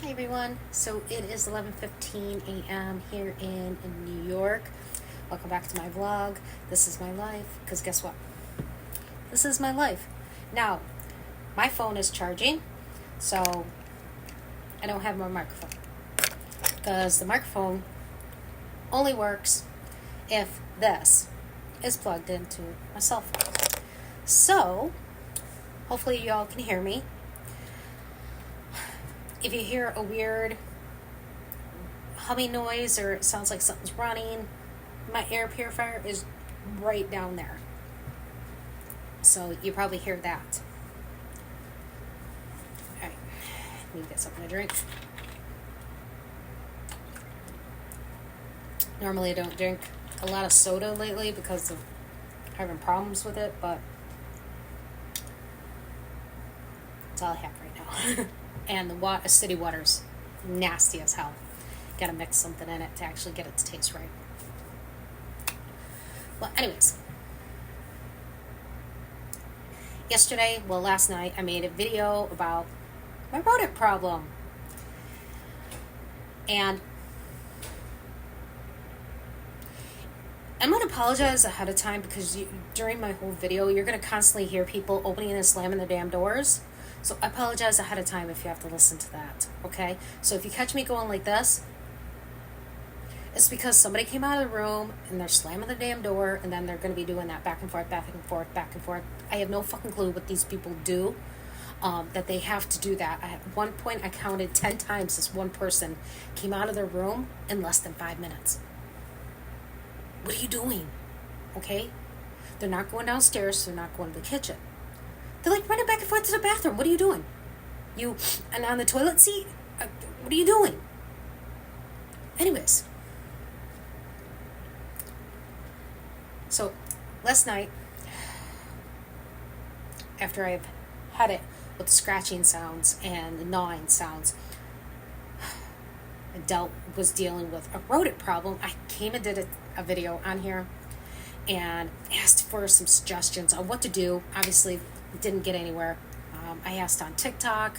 Hi everyone. So it is 11:15 a.m. here in New York. Welcome back to my vlog. This is my life. Because guess what? This is my life. Now, my phone is charging, so I don't have my microphone. Because the microphone only works if this is plugged into my cell phone. So, hopefully y'all can hear me. If you hear a weird humming noise or it sounds like something's running, my air purifier is right down there. So you probably hear that. Alright, need to get something to drink. Normally I don't drink a lot of soda lately because of having problems with it, but that's all I have right now. And the city water's nasty as hell. Gotta mix something in it to actually get it to taste right. Well, anyways. Last night, I made a video about my rodent problem. And I'm going to apologize ahead of time because during my whole video, you're going to constantly hear people opening and slamming the damn doors. So I apologize ahead of time if you have to listen to that, okay? So if you catch me going like this, it's because somebody came out of the room and they're slamming the damn door and then they're going to be doing that back and forth, back and forth, back and forth. I have no fucking clue what these people do, that they have to do that. At one point I counted 10 times this one person came out of their room in less than 5 minutes. What are you doing? Okay? They're not going downstairs, they're not going to the kitchen. They're like running back and forth to the bathroom. What are you doing? And on the toilet seat? What are you doing? Anyways. So, last night, after I've had it with the scratching sounds and the gnawing sounds, I was dealing with a rodent problem. I came and did a video on here and asked for some suggestions on what to do. Obviously, didn't get anywhere. I asked on TikTok.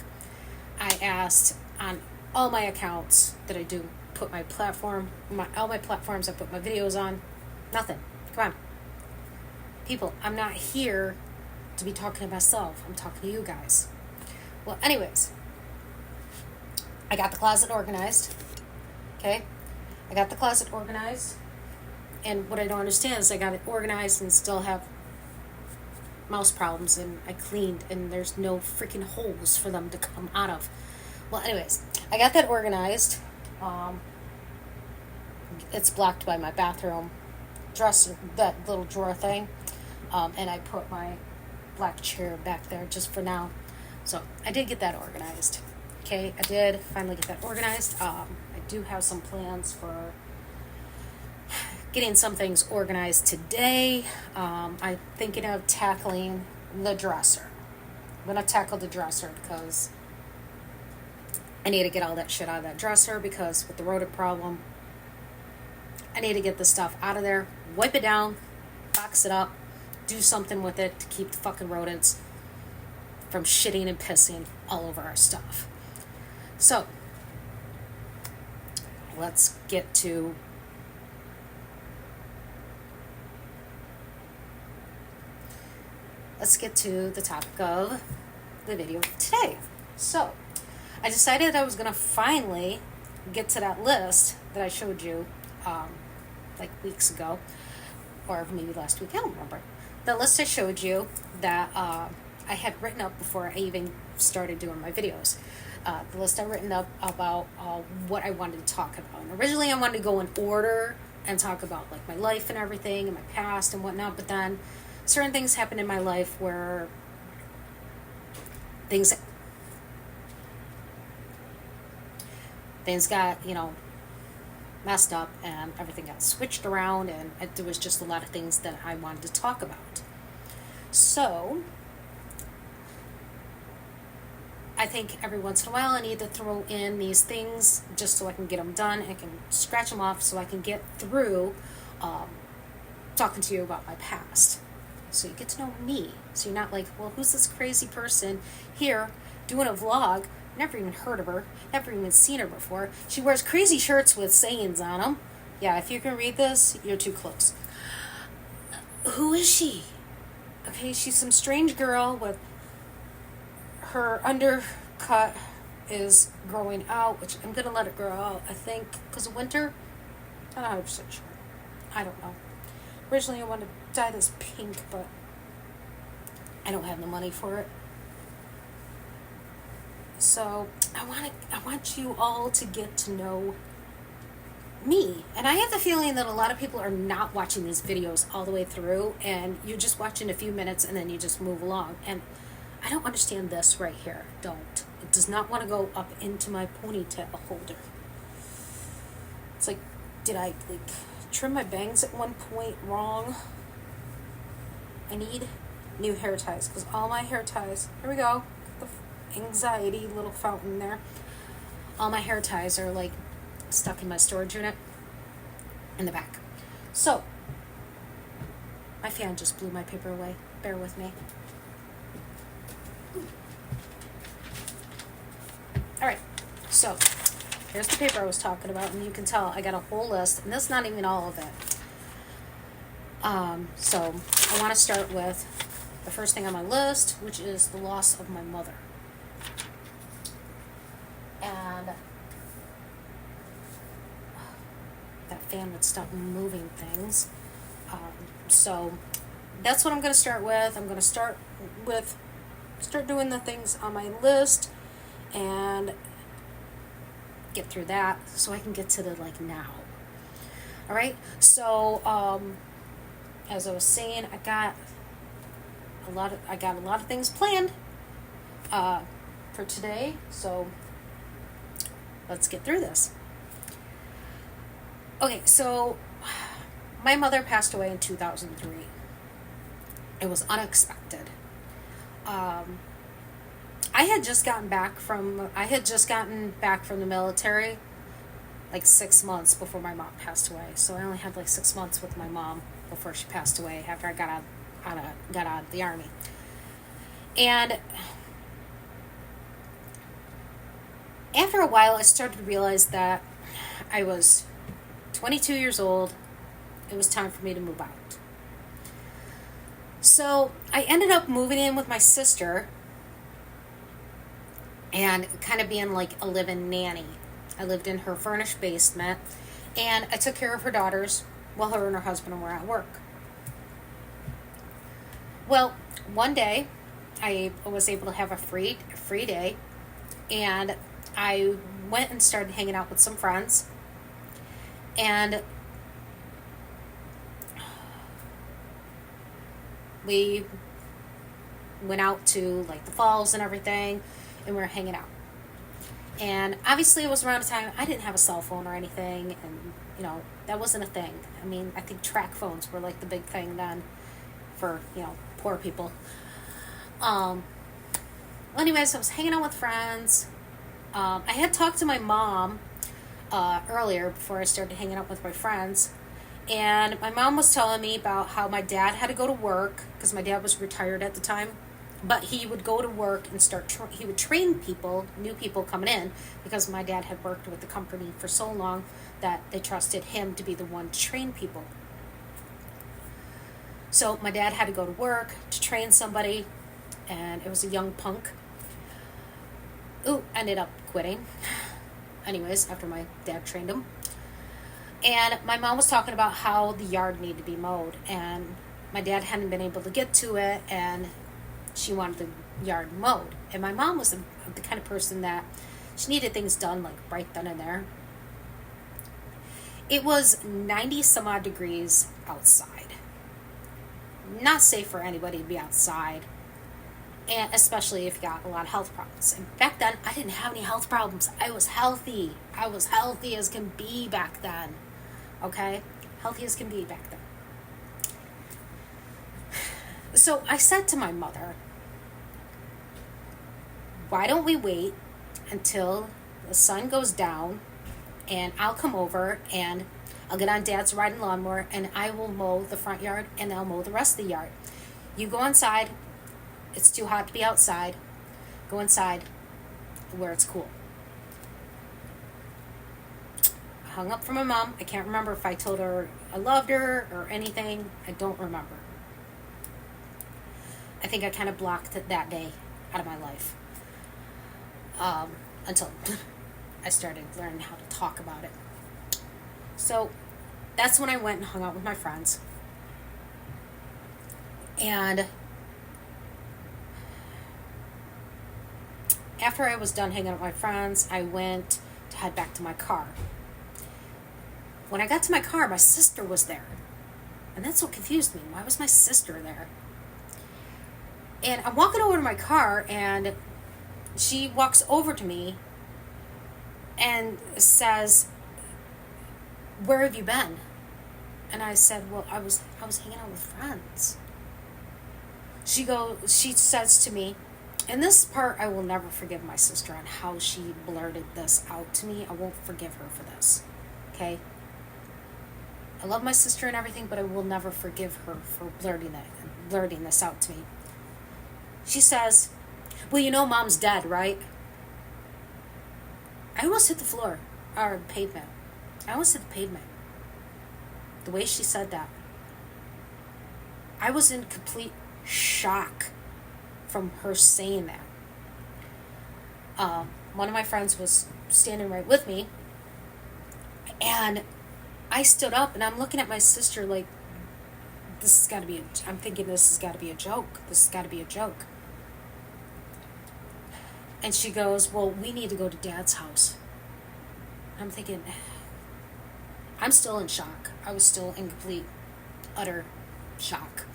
I asked on all my accounts that I do put my platform, all my platforms I put my videos on. Nothing. Come on. People, I'm not here to be talking to myself. I'm talking to you guys. Well, anyways, I got the closet organized. Okay? I got the closet organized. And what I don't understand is I got it organized and still have mouse problems, and I cleaned and there's no freaking holes for them to come out of. Well, anyways, I got that organized. It's blocked by my bathroom dresser, that little drawer thing. And I put my black chair back there just for now. So I did get that organized. Okay, I did finally get that organized. I do have some plans for getting some things organized today. I'm thinking of tackling the dresser. I'm going to tackle the dresser because I need to get all that shit out of that dresser, because with the rodent problem, I need to get the stuff out of there, wipe it down, box it up, do something with it to keep the fucking rodents from shitting and pissing all over our stuff. So, let's get to the topic of the video today. So, I decided I was going to finally get to that list that I showed you like weeks ago, or maybe last week, I don't remember. The list I showed you that I had written up before I even started doing my videos. The list I written up about what I wanted to talk about. And originally I wanted to go in order and talk about like my life and everything and my past and whatnot, but then certain things happened in my life where things got, messed up and everything got switched around, and there was just a lot of things that I wanted to talk about. So I think every once in a while I need to throw in these things just so I can get them done. I can scratch them off so I can get through talking to you about my past. So you get to know me. So you're not like, well, who's this crazy person here doing a vlog Never even heard of her. Never even seen her before. She wears crazy shirts with sayings on them. Yeah, if you can read this, you're too close. Who is she? Okay, she's some strange girl with her undercut is growing out, which I'm going to let it grow out, I think, because of winter. I'm not 100% sure. I don't know. Originally, I wanted to dye this pink, but I don't have the money for it. So I want you all to get to know me. And I have the feeling that a lot of people are not watching these videos all the way through, and you're just watching a few minutes and then you just move along. And I don't understand this right here. Don't. It does not want to go up into my ponytail holder. It's like, did I trim my bangs at one point wrong? I need new hair ties, because all my hair ties, here we go, the anxiety little fountain there. All my hair ties are like stuck in my storage unit in the back. So, my fan just blew my paper away. Bear with me. Alright, so here's the paper I was talking about, and you can tell I got a whole list, and that's not even all of it. So I want to start with the first thing on my list, which is the loss of my mother. And that fan would stop moving things. So that's what I'm going to start with. I'm going to start doing the things on my list and get through that so I can get to the now. All right. So as I was saying, I got a lot of things planned for today. So let's get through this. Okay, so my mother passed away in 2003. It was unexpected. I had just gotten back from the military 6 months before my mom passed away. So I only had 6 months with my mom before she passed away after I got out of the army. And after a while, I started to realize that I was 22 years old. It was time for me to move out. So I ended up moving in with my sister and kind of being like a live-in nanny. I lived in her furnished basement, and I took care of her daughters while her and her husband were at work. Well, one day I was able to have a free day, and I went and started hanging out with some friends, and we went out to the falls and everything, and we were hanging out. And obviously it was around a time I didn't have a cell phone or anything, and that wasn't a thing. I mean, I think track phones were the big thing then for poor people. Anyways, I was hanging out with friends. I had talked to my mom earlier before I started hanging out with my friends, and my mom was telling me about how my dad had to go to work because my dad was retired at the time, but he would go to work and he would train people, new people coming in, because my dad had worked with the company for so long that they trusted him to be the one to train people. So my dad had to go to work to train somebody, and it was a young punk who ended up quitting. Anyways, after my dad trained him. And my mom was talking about how the yard needed to be mowed, and my dad hadn't been able to get to it, and she wanted the yard mowed. And my mom was the kind of person that she needed things done right then and there. It was 90 some odd degrees outside. Not safe for anybody to be outside, and especially if you got a lot of health problems. And back then, I didn't have any health problems. I was healthy. I was healthy as can be back then. Okay? Healthy as can be back then. So I said to my mother, why don't we wait until the sun goes down, and I'll come over and I'll get on Dad's riding lawnmower, and I will mow the front yard, and I'll mow the rest of the yard. You go inside. It's too hot to be outside. Go inside. where it's cool. I hung up from my mom. I can't remember if I told her I loved her or anything. I don't remember. I think I kind of blocked it that day out of my life. Until I started learning how to talk about it. So that's when I went and hung out with my friends. And after I was done hanging out with my friends, I went to head back to my car. When I got to my car, my sister was there. And that's what confused me. Why was my sister there? And I'm walking over to my car, and she walks over to me and says, "Where have you been?" And I said, "Well, I was hanging out with friends." She says to me, and this part I will never forgive my sister on how she blurted this out to me. I won't forgive her for this. Okay? I love my sister and everything, but I will never forgive her for blurting this out to me. She says, "Well, you know Mom's dead, right?" I almost hit the floor, or pavement. I almost hit the pavement. The way she said that. I was in complete shock from her saying that. One of my friends was standing right with me, and I stood up, and I'm looking at my sister like, this has got to be I'm thinking this has got to be a joke. This has got to be a joke. And she goes, "Well, we need to go to Dad's house." I'm thinking, I'm still in shock. I was still in complete, utter shock.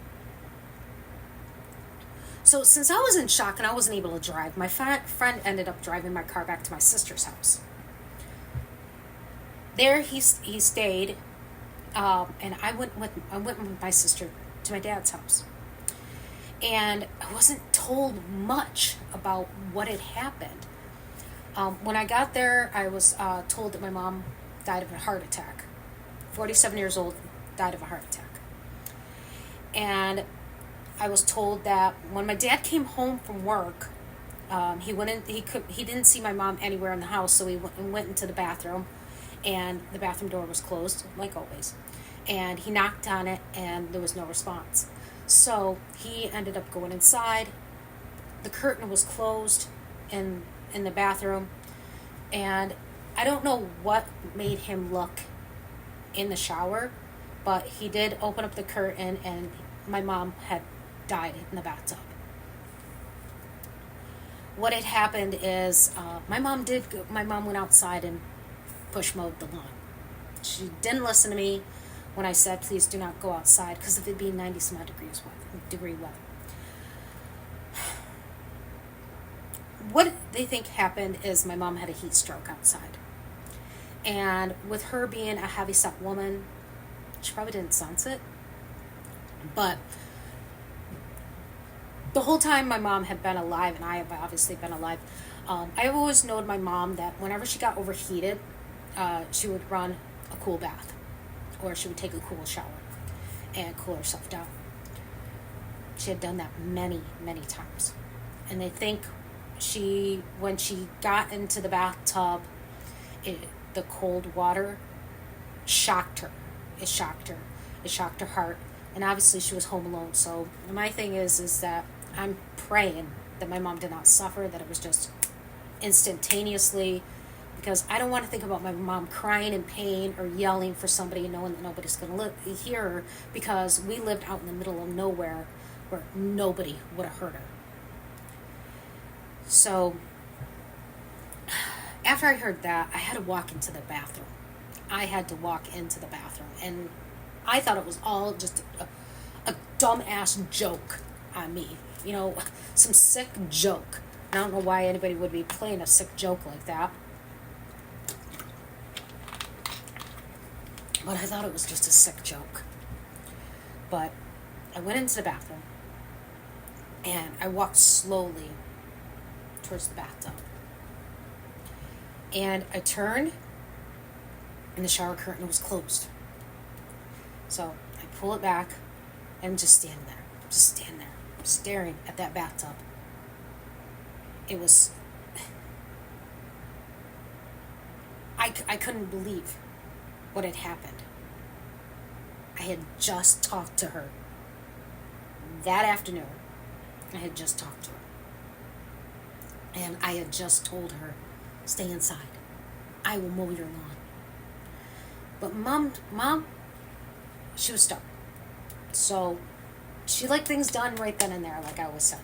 So since I was in shock and I wasn't able to drive, my friend ended up driving my car back to my sister's house. There he stayed, and I went with my sister to my dad's house. And I wasn't told much about what had happened. When I got there, I was told that my mom died of a heart attack. 47 years old, died of a heart attack. And I was told that when my dad came home from work, he didn't see my mom anywhere in the house, so he went into the bathroom, and the bathroom door was closed, like always. And he knocked on it, and there was no response. So he ended up going inside. The curtain was closed in the bathroom, and I don't know what made him look in the shower, but he did open up the curtain, and my mom had died in the bathtub. What had happened is my mom went outside and push mowed the lawn. She didn't listen to me when I said, "Please do not go outside," because if it'd be 90-some degree weather. What they think happened is my mom had a heat stroke outside. And with her being a heavy-set woman, she probably didn't sense it. But the whole time my mom had been alive, and I have obviously been alive, I've always known my mom that whenever she got overheated, she would run a cool bath, or she would take a cool shower and cool herself down. She had done that many, many times. And they think when she got into the bathtub, the cold water shocked her. It shocked her. It shocked her heart. And obviously she was home alone. So my thing is that I'm praying that my mom did not suffer, that it was just instantaneously, because I don't want to think about my mom crying in pain or yelling for somebody and knowing that nobody's going to hear her, because we lived out in the middle of nowhere where nobody would have heard her. So after I heard that, I had to walk into the bathroom. And I thought it was all just a dumbass joke on me. You know, some sick joke. I don't know why anybody would be playing a sick joke like that. But I thought it was just a sick joke. But I went into the bathroom, and I walked slowly towards the bathtub. And I turned, and the shower curtain was closed. So I pull it back, and just stand there, staring at that bathtub. It was I couldn't believe what had happened. I had just talked to her that afternoon. I had just talked to her. And I had just told her, stay inside. I will mow your lawn. But mom, she was stubborn. So she liked things done right then and there, like I always said.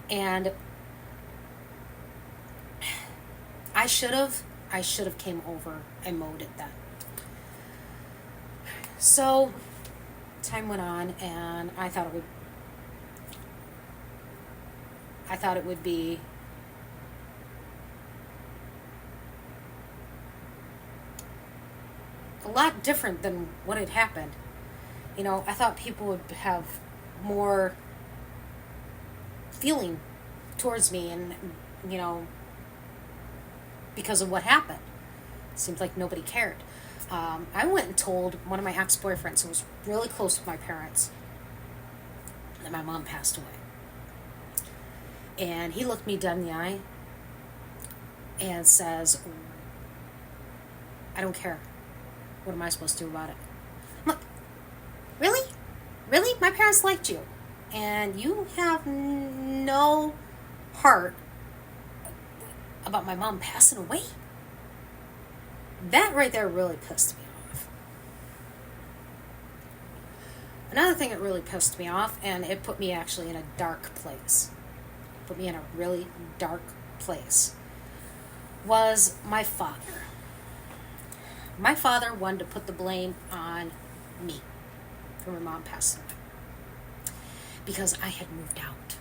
And I should have came over and mowed it then. So time went on, and I thought it would be a lot different than what had happened. You know, I thought people would have more feeling towards me, and, you know, because of what happened. It seemed like nobody cared. I went and told one of my ex-boyfriends who was really close with my parents that my mom passed away. And he looked me dead in the eye and says, I don't care. What am I supposed to do about it? I'm like, really? Really? My parents liked you. And you have no heart about my mom passing away? That right there really pissed me off. Another thing that really pissed me off, and it put me actually in a dark place, put me in a really dark place, was my father. My father wanted to put the blame on me for my mom passing away because I had moved out.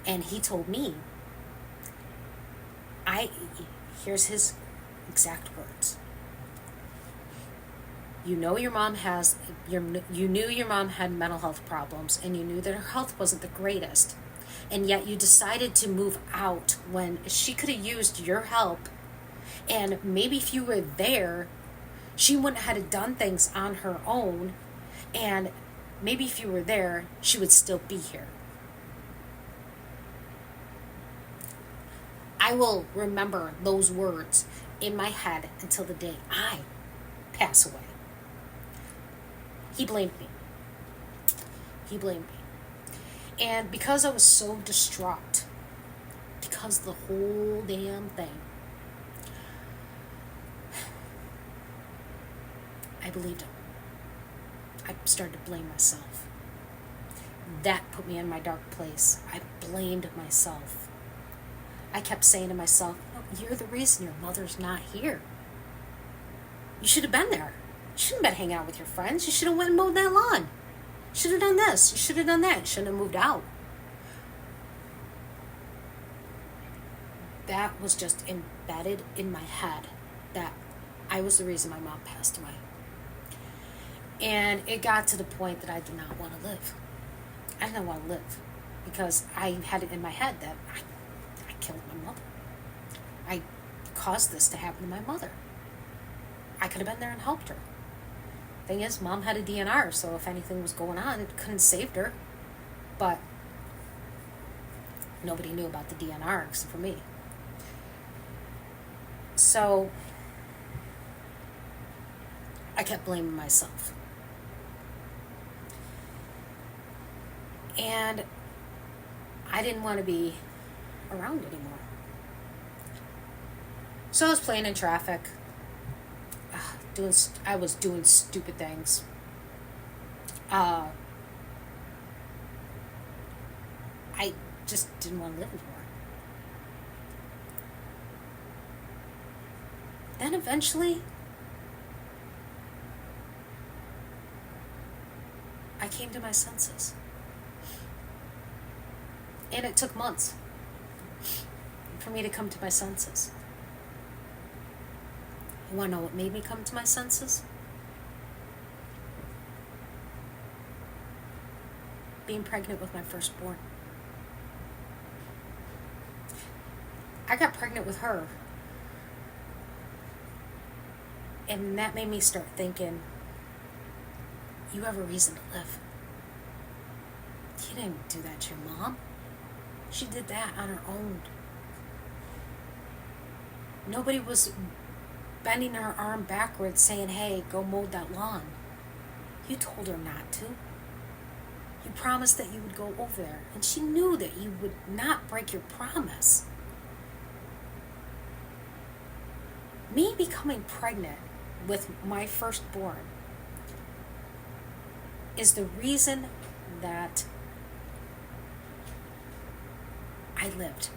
And he told me, here's his exact words. You knew your mom had mental health problems, and you knew that her health wasn't the greatest, and yet you decided to move out when she could have used your help, and maybe if you were there, she wouldn't have done things on her own, and maybe if you were there, she would still be here. I will remember those words in my head until the day I pass away. He blamed me. And because I was so distraught, because the whole damn thing, I believed him. I started to blame myself. That put me in my dark place. I blamed myself. I kept saying to myself, oh, you're the reason your mother's not here. You should have been there. You shouldn't have been hanging out with your friends. You should have went and mowed that lawn. You should have done this. You should have done that. You shouldn't have moved out. That was just embedded in my head that I was the reason my mom passed away. And it got to the point that I did not want to live. I didn't want to live because I had it in my head that I killed my mother. I caused this to happen to my mother. I could have been there and helped her. Thing is, mom had a DNR, so if anything was going on, it couldn't have saved her. But nobody knew about the DNR except for me. So I kept blaming myself. And I didn't want to be around anymore. So I was playing in traffic. I was doing stupid things. I just didn't want to live anymore. Then eventually, I came to my senses. And it took months for me to come to my senses. You want to know what made me come to my senses? Being pregnant with my firstborn. I got pregnant with her. And that made me start thinking, you have a reason to live. You didn't do that to your mom. She did that on her own. Nobody was bending her arm backwards saying, hey, go mow that lawn. You told her not to. You promised that you would go over there, and she knew that you would not break your promise. Me becoming pregnant with my firstborn is the reason that I lived.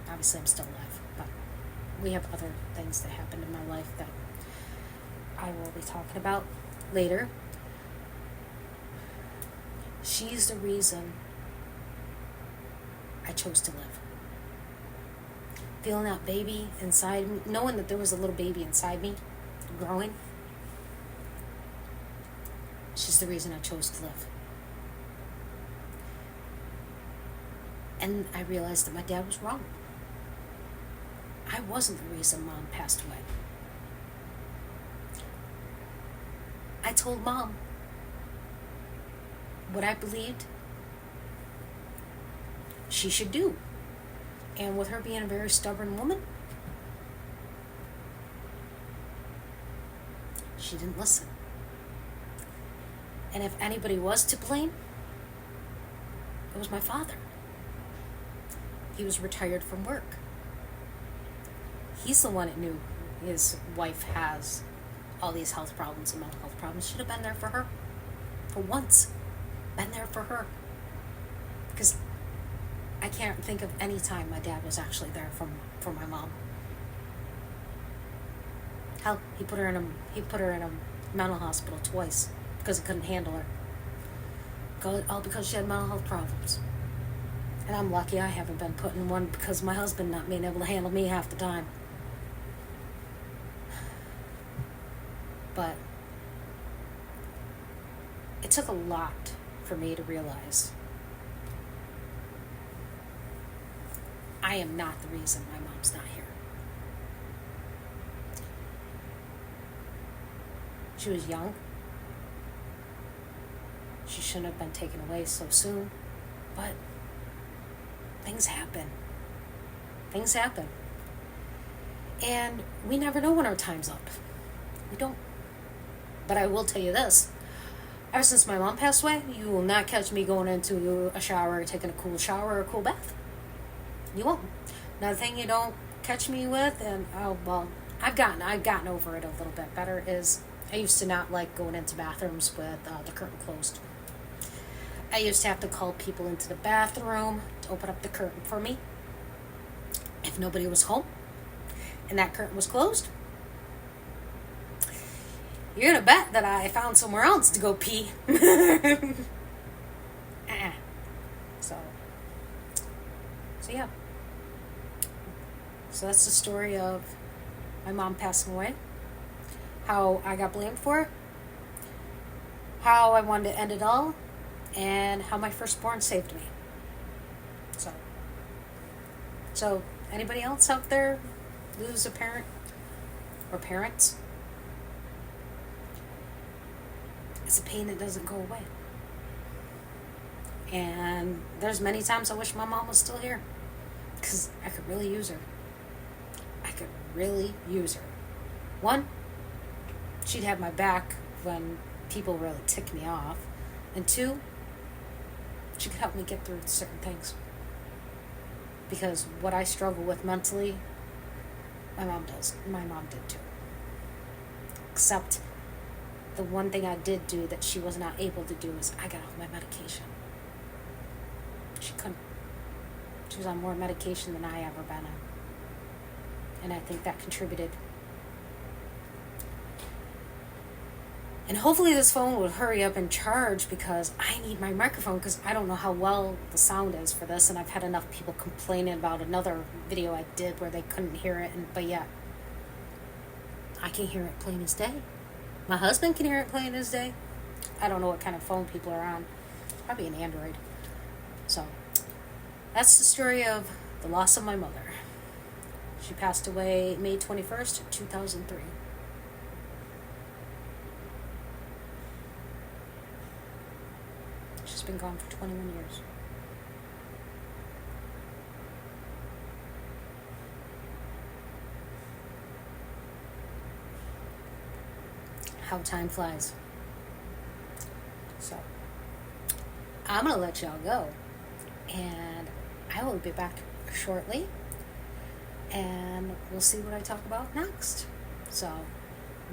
Obviously, I'm still alive, but we have other things that happened in my life that I will be talking about later. She's the reason I chose to live. Feeling that baby inside me, knowing that there was a little baby inside me growing, she's the reason I chose to live. And I realized that my dad was wrong. I wasn't the reason Mom passed away. I told Mom what I believed she should do. And with her being a very stubborn woman, she didn't listen. And if anybody was to blame, it was my father. He was retired from work. He's the one that knew his wife has all these health problems and mental health problems. Should have been there for her. For once. Been there for her. Because I can't think of any time my dad was actually there for my mom. Hell, he put her in a mental hospital twice because he couldn't handle her. All because she had mental health problems. And I'm lucky I haven't been put in one because my husband not being able to handle me half the time. But it took a lot for me to realize I am not the reason my mom's not here. She was young. She shouldn't have been taken away so soon. But things happen. Things happen. And we never know when our time's up. We don't. But I will tell you this. Ever since my mom passed away, you will not catch me going into a shower, taking a cool shower or a cool bath. You won't. Another thing you don't catch me with, and I've gotten over it a little bit better, is I used to not like going into bathrooms with the curtain closed. I used to have to call people into the bathroom to open up the curtain for me if nobody was home and that curtain was closed. You're gonna bet that I found somewhere else to go pee. So yeah. So that's the story of my mom passing away. How I got blamed for it. How I wanted to end it all. And how my firstborn saved me. So anybody else out there lose a parent or parents? It's a pain that doesn't go away. And there's many times I wish my mom was still here. Because I could really use her. I could really use her. One, she'd have my back when people really tick me off. And two, she could help me get through certain things. Because what I struggle with mentally, my mom does. My mom did too. Except the one thing I did do that she was not able to do is I got off my medication. She couldn't. She was on more medication than I ever been on. And I think that contributed. And hopefully this phone will hurry up and charge because I need my microphone because I don't know how well the sound is for this. And I've had enough people complaining about another video I did where they couldn't hear it. But yet, I can hear it plain as day. My husband can hear it plain as day. I don't know what kind of phone people are on. Probably an Android. So, that's the story of the loss of my mother. She passed away May 21st, 2003. She's been gone for 21 years. how time flies. So I'm going to let y'all go. And I will be back shortly. And we'll see what I talk about next. So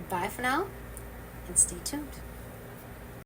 bye for now and stay tuned.